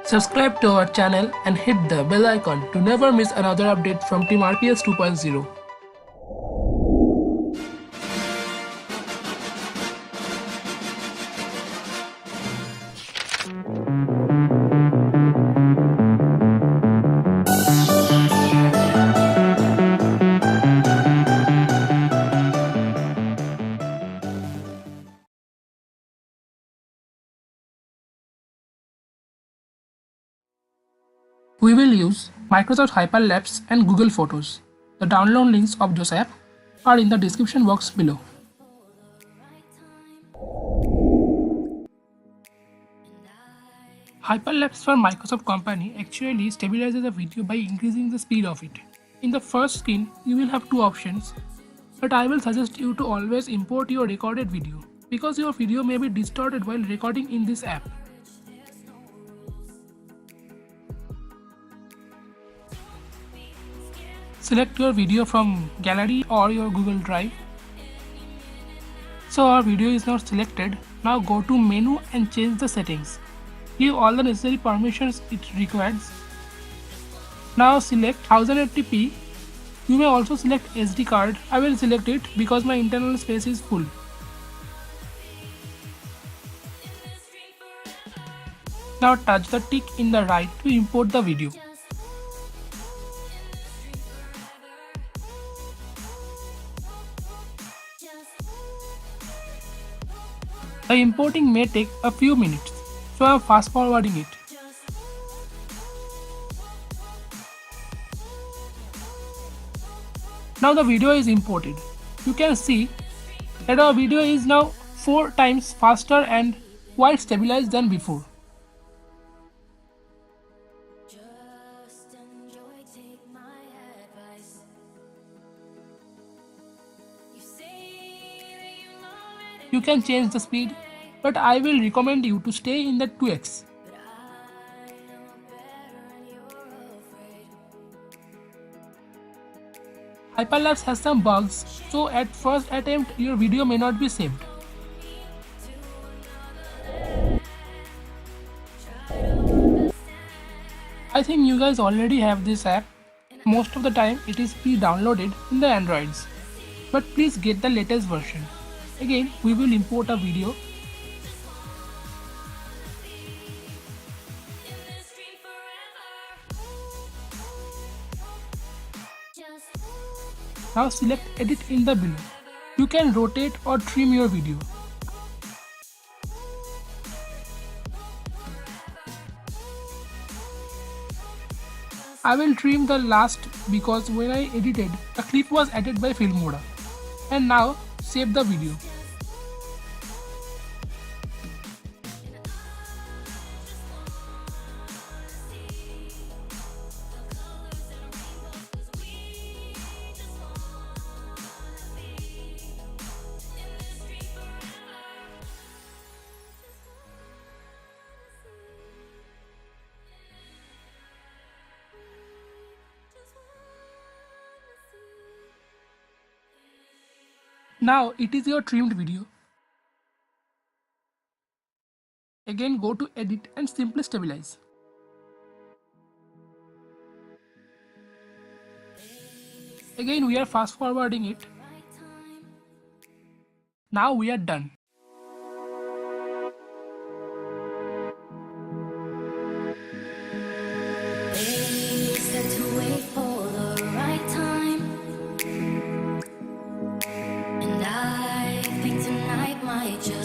Subscribe to our channel and hit the bell icon to never miss another update from Team RPS 2.0. We will use Microsoft Hyperlapse and Google Photos. The download links of those apps are in the description box below. Hyperlapse for Microsoft company actually stabilizes a video by increasing the speed of it. In the first screen, you will have two options, but I will suggest you to always import your recorded video because your video may be distorted while recording in this app. Select your video from gallery or your Google Drive. So our video is now selected. Now go to menu and change the settings. Give all the necessary permissions it requires. Now select 1080p. You may also select SD card. I will select it because my internal space is full. Now touch the tick in the right to import the video. The importing may take a few minutes, so I am fast forwarding it. Now the video is imported. You can see that our video is now 4 times faster and quite stabilized than before. You can change the speed, but I will recommend you to stay in the 2x. Hyperlapse has some bugs, so at first attempt your video may not be saved. I think you guys already have this app. Most of the time it is pre-downloaded in the Androids, but please get the latest version. Again, we will import a video. Now select edit in the below. You can rotate or trim your video. I will trim the last because when I edited, a clip was added by Filmora. And now save the video. Now it is your trimmed video. Again go to edit and simply stabilize. Again we are fast forwarding it. Now we are done. Might just